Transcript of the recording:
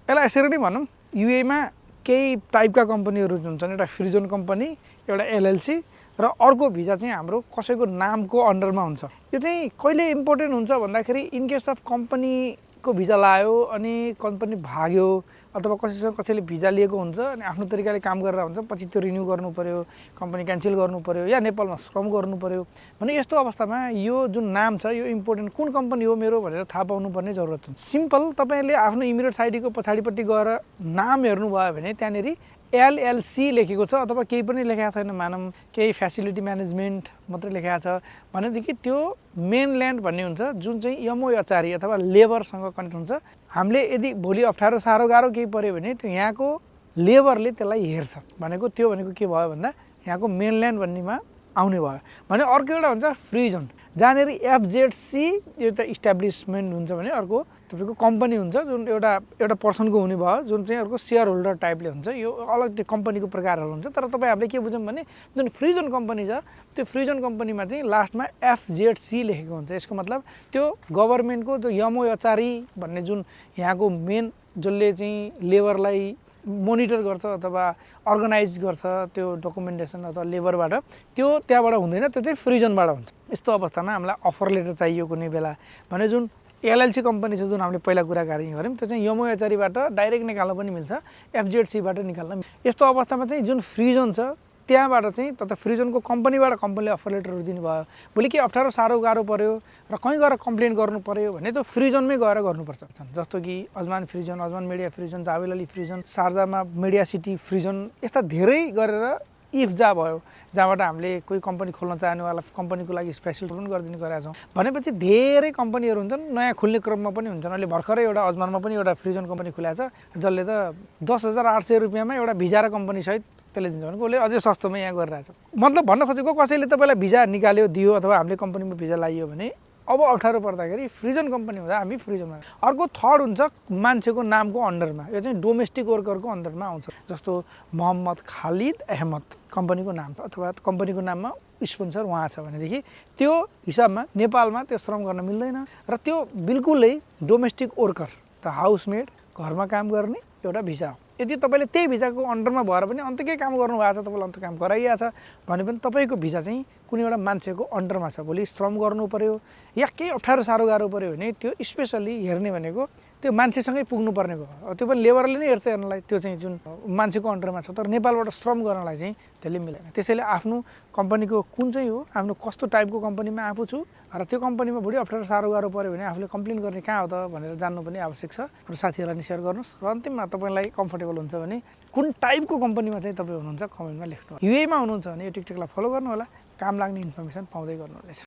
यसलाई यसरी नै भनौँ, युएमा केही टाइपका कम्पनीहरू हुन्छन्। एउटा फ्री जोन कम्पनी, एउटा एलएलसी र अर्को भिजा चाहिँ हाम्रो कसैको नामको अन्डरमा हुन्छ। यो चाहिँ कहिले इम्पोर्टेन्ट हुन्छ भन्दाखेरि इन केस अफ कम्पनीको भिजा लायो अनि कम्पनी भाग्यो अथवा कसैले भिजा लिएको हुन्छ अनि आफ्नो तरिकाले काम गरेर हुन्छ, पछि त्यो रिन्यू गर्नु पर्यो, कम्पनी क्यान्सल गर्नु पर्यो या नेपालमा श्रम गर्नु पर्यो भने यस्तो अवस्थामा यो जुन नाम छ यो इम्पोर्टेन्ट, कुन कम्पनी हो मेरो भनेर थाहा पाउनुपर्ने जरुरत हुन्छ। सिम्पल तपाईँले आफ्नो इमिडिएट आइडीको पछाडिपट्टि गएर नाम हेर्नुभयो भने त्यहाँनिर एलएलसी लेखेको छ अथवा केही पनि लेखेको छैन, मानौँ केही फ्यासिलिटी म्यानेजमेन्ट मात्रै लेखेको छ भनेदेखि त्यो मेनल्यान्ड भन्ने हुन्छ जुन चाहिँ यमोयचारी अथवा लेबरसँग कनेक्ट हुन्छ। हामीले यदि भोलि अप्ठ्यारो साह्रो गाह्रो केही पऱ्यो भने त्यो यहाँको लेबरले त्यसलाई हेर्छ भनेको, त्यो भनेको के भयो भन्दा यहाँको मेनल्यान्ड भन्नेमा आउने भयो भने। अर्को एउटा हुन्छ फ्री जोन, जहाँनिर एफजेडसी एउटा इस्टाब्लिसमेन्ट हुन्छ भने अर्को तपाईँको कम्पनी हुन्छ जुन एउटा पर्सनको हुने भयो, जुन चाहिँ अर्को सेयर होल्डर टाइपले हुन्छ। यो अलग त्यो कम्पनीको प्रकारहरू हुन्छ। तर तपाईँ हामीले के बुझौँ भने जुन फ्री जोन कम्पनी छ त्यो फ्री जोन कम्पनीमा चाहिँ लास्टमा एफजेडसी लेखेको हुन्छ। यसको मतलब त्यो गभर्मेन्टको त्यो यमोयचारी भन्ने जुन यहाँको मेन जसले चाहिँ लेबरलाई मोनिटर गर्छ अथवा अर्गनाइज गर्छ त्यो डकुमेन्टेसन अथवा लेबरबाट, त्यो त्यहाँबाट हुँदैन, त्यो चाहिँ फ्री जोनबाट हुन्छ। यस्तो अवस्थामा हामीलाई अफर लेटर चाहियो कुनै बेला भने जुन एलएलसी कम्पनी छ जुन हामीले पहिला कुराकानी गऱ्यौँ त्यो चाहिँ यमोयचारीबाट डाइरेक्ट निकाल्न पनि मिल्छ, एफजेडसीबाट निकाल्न। यस्तो अवस्थामा चाहिँ जुन फ्री जोन छ त्यहाँबाट चाहिँ तथा फ्री जोनको कम्पनीबाट कम्पनीले अफर लेटरहरू दिनुभयो, भोलि के अप्ठ्यारो साह्रो गाह्रो पऱ्यो र कहीँ गएर कम्प्लेन गर्नु पऱ्यो भने त्यो फ्री जोनमै गएर गर्नुपर्छ। जस्तो कि Ajman free zone, Ajman media free zone, Jebel Ali free zone, शारजामा मिडिया सिटी फ्री जोन, यस्ता धेरै गरेर इफ्जा भयो जहाँबाट हामीले कोही कम्पनी खोल्न चाहनेवाला कम्पनीको लागि स्पेसल पनि गरिदिने गरेका छौँ। भनेपछि धेरै कम्पनीहरू हुन्छन्, नयाँ खुल्ने क्रममा पनि हुन्छन्। अहिले भर्खरै एउटा अजमानमा पनि एउटा फ्री जोन कम्पनी खुलेको छ जसले त 10,800 रुपियाँमा एउटा भिजा र कम्पनी सहित त्यसले दिन्छ भने उसले अझै सस्तोमा यहाँ गरिरहेछ। मतलब भन्न खोजेको कसैले तपाईँलाई भिजा निकाल्यो दियो अथवा हामीले कम्पनीमा भिजा लाइयो भने अब अप्ठ्यारो पर्दाखेरि फ्री जोन कम्पनी हुँदा हामी फ्री जोनमा। अर्को थर्ड हुन्छ मान्छेको नामको अन्डरमा, यो चाहिँ डोमेस्टिक वर्करको अन्डरमा आउँछ। जस्तो मोहम्मद खालिद अहमद कम्पनीको नाम छ अथवा कम्पनीको नाममा स्पोन्सर उहाँ छ भनेदेखि त्यो हिसाबमा नेपालमा त्यो श्रम गर्न मिल्दैन र त्यो बिल्कुलै डोमेस्टिक वर्कर त हाउसमेड, घरमा काम गर्ने एउटा भिजा हो। यदि तपाईँले त्यही भिजाको अन्डरमा भएर पनि अन्त केही काम गर्नुभएको छ, तपाईँलाई अन्त काम गराइएको छ भने पनि तपाईँको भिजा चाहिँ कुनै एउटा मान्छेको अन्डरमा छ। भोलि श्रम गर्नु पऱ्यो या केही अप्ठ्यारो साह्रो गाह्रो पऱ्यो भने त्यो स्पेसल्ली हेर्ने भनेको त्यो मान्छेसँगै पुग्नुपर्ने भयो। त्यो पनि लेबरले नै हेर्छ हेर्नलाई, त्यो चाहिँ जुन मान्छेको अन्डरमा छ। तर नेपालबाट श्रम गर्नलाई चाहिँ त्यसले मिलेन। त्यसैले आफ्नो कम्पनीको कुन चाहिँ हो, आफ्नो कस्तो टाइपको कम्पनीमा आफू छु र त्यो कम्पनीमा भोलि अप्ठ्यारो साह्रो गाह्रो पऱ्यो भने आफूले कम्प्लेन गर्ने कहाँ हो त भनेर जान्नु पनि आवश्यक छ। र साथीहरूलाई नि सेयर गर्नुहोस् र अन्तिममा तपाईँलाई कम्फर्टेबल हुन्छ भने कुन टाइपको कम्पनीमा चाहिँ तपाईँ हुनुहुन्छ कमेन्टमा लेख्नु। युएमा हुनुहुन्छ भने यो टिकटकलाई फलो गर्नु होला, काम लाग्ने इन्फर्मेसन पाउँदै गर्नुहुनेछ।